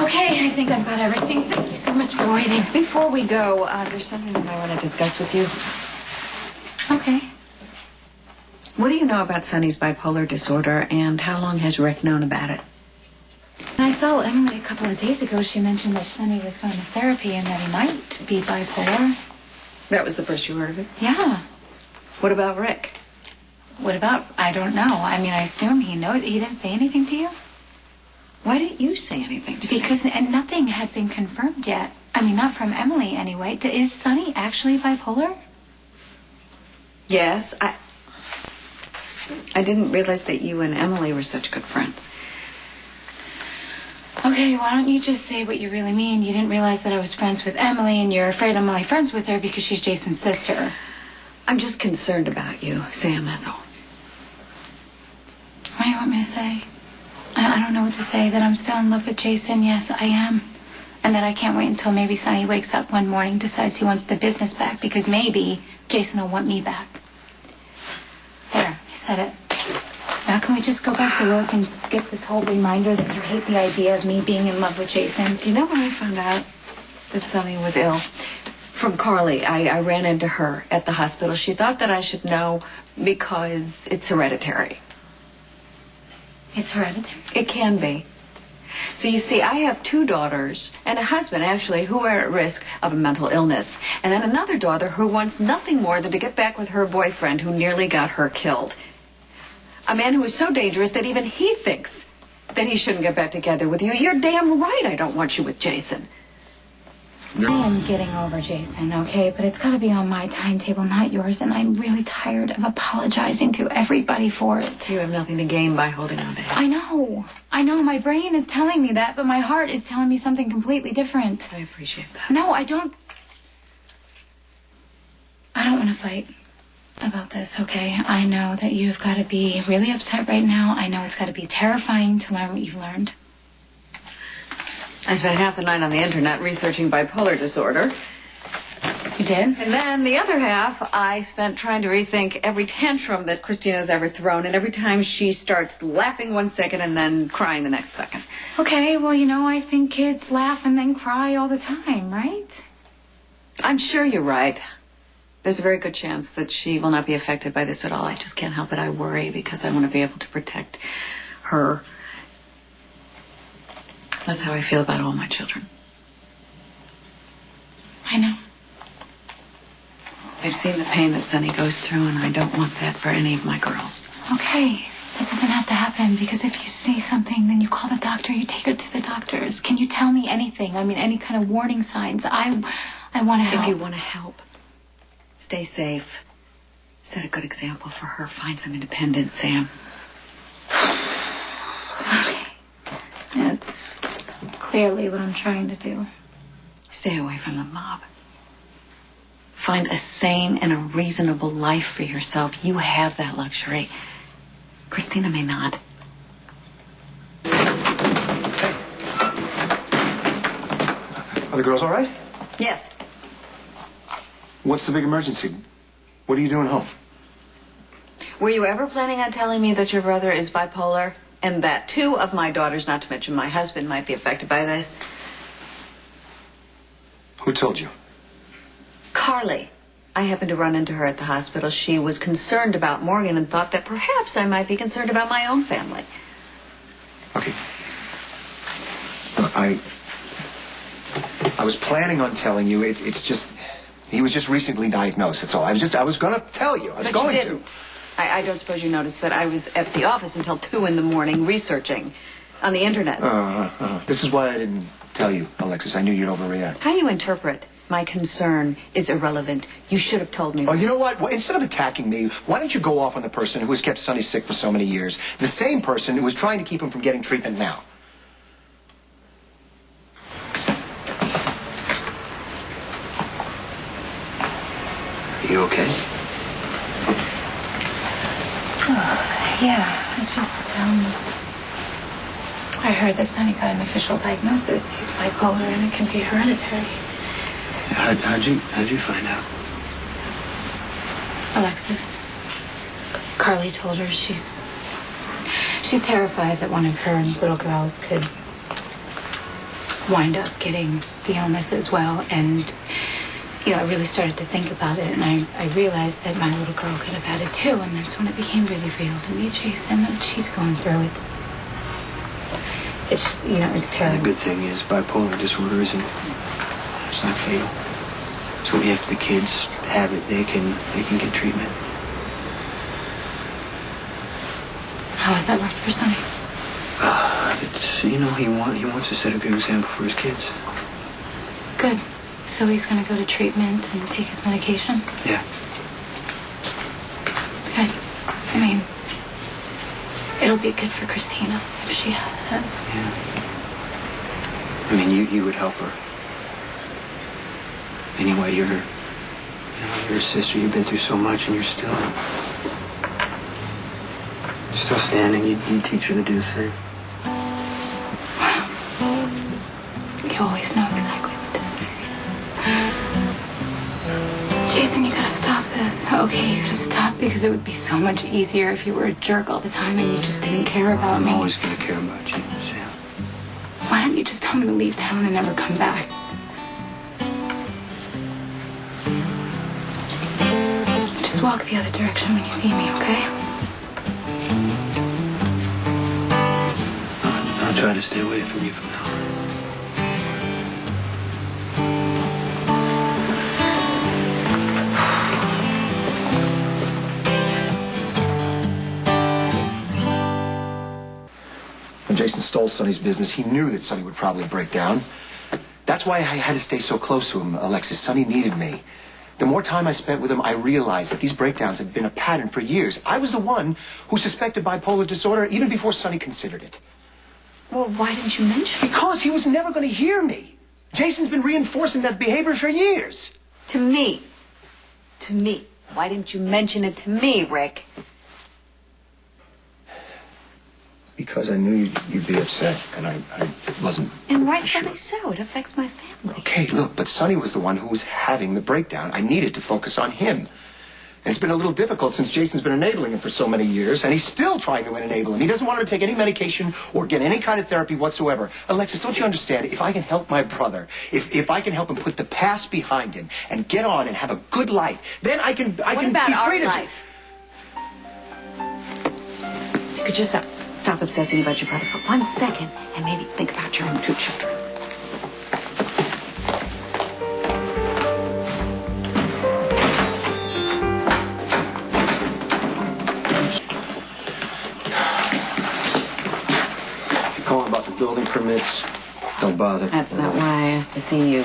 Okay, I think I've got everything. Thank you so much for waiting. Before we go, there's something that I want to discuss with you. Okay. What do you know about Sonny's bipolar disorder, and how long has Rick known about it? I saw Emily a couple of days ago. She mentioned that Sonny was going to therapy and that he might be bipolar. That was the first you heard of it? Yeah. What about Rick? What about? I don't know. I mean, I assume he knows. He didn't say anything to you? Why didn't you say anything to me? Because nothing had been confirmed yet. I mean, not from Emily anyway. Is Sonny actually bipolar? Yes, I didn't realize that you and Emily were such good friends. Okay, why don't you just say what you really mean? You didn't realize that I was friends with Emily, and you're afraid I'm only friends with her because she's Jason's sister. I'm just concerned about you, Sam, that's all. What do you want me to say? I don't know what to say. That I'm still in love with Jason. Yes, I am. And that I can't wait until maybe Sonny wakes up one morning, decides he wants the business back, because maybe Jason will want me back. There, I said it. Now can we just go back to work and skip this whole reminder that you hate the idea of me being in love with Jason? Do you know when I found out that Sonny was ill? From Carly. I ran into her at the hospital. She thought that I should know because it's hereditary. It's hereditary? It can be. So you see, I have 2 daughters and a husband, actually, who are at risk of a mental illness. And then another daughter who wants nothing more than to get back with her boyfriend who nearly got her killed. A man who is so dangerous that even he thinks that he shouldn't get back together with you. You're damn right I don't want you with Jason. I am getting over Jason, okay? But it's got to be on my timetable, not yours. And I'm really tired of apologizing to everybody for it. You have nothing to gain by holding on to him. I know. My brain is telling me that, but my heart is telling me something completely different. I appreciate that. No, I don't want to fight about this, okay? I know that you've got to be really upset right now. I know it's got to be terrifying to learn what you've learned. I spent half the night on the internet researching bipolar disorder. You did? And then the other half I spent trying to rethink every tantrum that Christina's ever thrown, and every time she starts laughing one second and then crying the next second. Okay, well, I think kids laugh and then cry all the time, right? I'm sure you're right. There's a very good chance that she will not be affected by this at all. I just can't help it. I worry because I want to be able to protect her. That's how I feel about all my children. I know. I've seen the pain that Sonny goes through, and I don't want that for any of my girls. Okay, that doesn't have to happen, because if you see something, then you call the doctor, you take her to the doctors. Can you tell me anything? I mean, any kind of warning signs? I want to help. If you want to help, stay safe. Set a good example for her. Find some independence, Sam. Okay. That's clearly what I'm trying to do. Stay away from the mob. Find a sane and a reasonable life for yourself. You have that luxury. Christina may not. Are the girls all right? Yes. What's the big emergency? What are you doing home? Were you ever planning on telling me that your brother is bipolar and that 2 of my daughters, not to mention my husband, might be affected by this? Who told you? Carly. I happened to run into her at the hospital. She was concerned about Morgan and thought that perhaps I might be concerned about my own family. Okay. Look, I was planning on telling you. It's just he was just recently diagnosed. That's all. I was going to tell you. I was going to. I don't suppose you noticed that I was at the office until 2 in the morning researching on the internet. This is why I didn't tell you, Alexis. I knew you'd overreact. How you interpret my concern is irrelevant. You should have told me. Oh, you know what? Well, instead of attacking me, why don't you go off on the person who has kept Sonny sick for so many years? The same person who was trying to keep him from getting treatment now. Are you okay? Yeah, I heard that Sonny got an official diagnosis. He's bipolar and it can be hereditary. How'd you find out? Alexis. Carly told her she's terrified that one of her little girls could wind up getting the illness as well. And, I really started to think about it, and I realized that my little girl could have had it too. And that's when it became really real to me, Jason, what she's going through. It's just, it's The terrible. good thing is bipolar disorder it's not fatal. So if the kids have it, they can get treatment. How has that worked for Sonny? It's he wants to set a good example for his kids. Good. So he's going to go to treatment and take his medication? Yeah. Okay. I mean, it'll be good for Christina if she has it. Yeah. I mean, you would help her. Anyway, you're a sister. You've been through so much, and you're still standing. You teach her to do the same. You always know exactly what to say. Jason, you gotta stop this. Okay, you gotta stop, because it would be so much easier if you were a jerk all the time and you just didn't care about I'm me. always gonna care about you, Sam. Why don't you just tell me to leave town and never come back? Just walk the other direction when you see me, okay? I'll try to stay away from you from now on. When Jason stole Sonny's business, he knew that Sonny would probably break down. That's why I had to stay so close to him, Alexis. Sonny needed me. The more time I spent with him, I realized that these breakdowns had been a pattern for years. I was the one who suspected bipolar disorder even before Sonny considered it. Well, why didn't you mention it? Because he was never going to hear me. Jason's been reinforcing that behavior for years. To me. To me. Why didn't you mention it to me, Rick? Because I knew you'd be upset, and I wasn't And rightfully sure. so. It affects my family. Okay, look, but Sonny was the one who was having the breakdown. I needed to focus on him. And it's been a little difficult since Jason's been enabling him for so many years, and he's still trying to enable him. He doesn't want him to take any medication or get any kind of therapy whatsoever. Alexis, don't you understand? If I can help my brother, if I can help him put the past behind him and get on and have a good life, then I can What be about free our to... life? You could just stop obsessing about your brother for 1 second and maybe think about your own 2 children. Calling about the building permits. Don't bother. That's not why I asked to see you.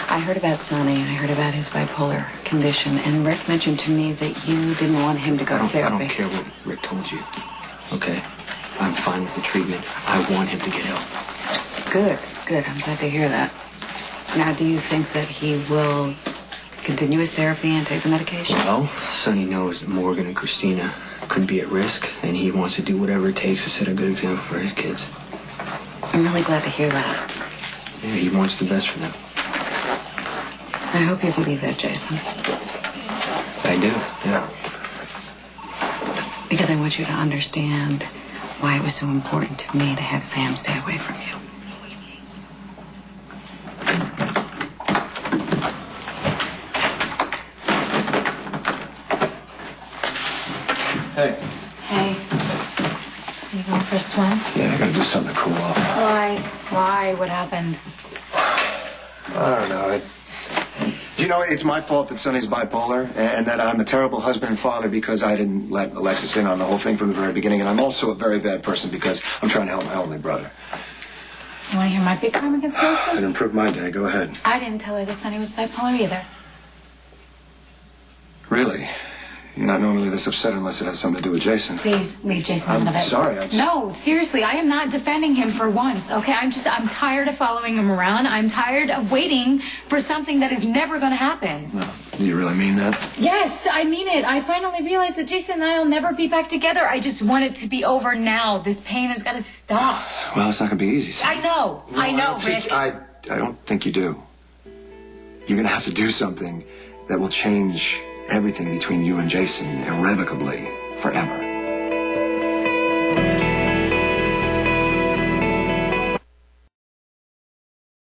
I heard about Sonny. I heard about his bipolar condition. And Rick mentioned to me that you didn't want him to go to I therapy. don't care what Rick told you. Okay? I'm fine with the treatment. I want him to get help. Good, good. I'm glad to hear that. Now, do you think that he will continue his therapy and take the medication? Well, Sonny knows that Morgan and Christina could be at risk, and he wants to do whatever it takes to set a good example for his kids. I'm really glad to hear that. Yeah, he wants the best for them. I hope you believe that, Jason. I do, yeah. Because I want you to understand why it was so important to me to have Sam stay away from you. Hey. Hey. You going for a swim? Yeah, I gotta do something to cool off. Why? Why? What happened? I don't know. It's my fault that Sonny's bipolar, and that I'm a terrible husband and father because I didn't let Alexis in on the whole thing from the very beginning. And I'm also a very bad person because I'm trying to help my only brother. You want to hear my big crime against It Alexis? improved my day. Go ahead. I didn't tell her that Sonny was bipolar either. Really? You're not normally this upset unless it has something to do with Jason. Please leave Jason I'm out of it. sorry, I just- No, seriously, I am not defending him for once, okay? I'm tired of following him around. I'm tired of waiting for something that is never going to happen. No. Do you really mean that? Yes, I mean it. I finally realized that Jason and I will never be back together. I just want it to be over now. This pain has got to stop. Well, it's not going to be easy. Son. I know, Rick. I don't think you do. You're going to have to do something that will change everything between you and Jason irrevocably forever.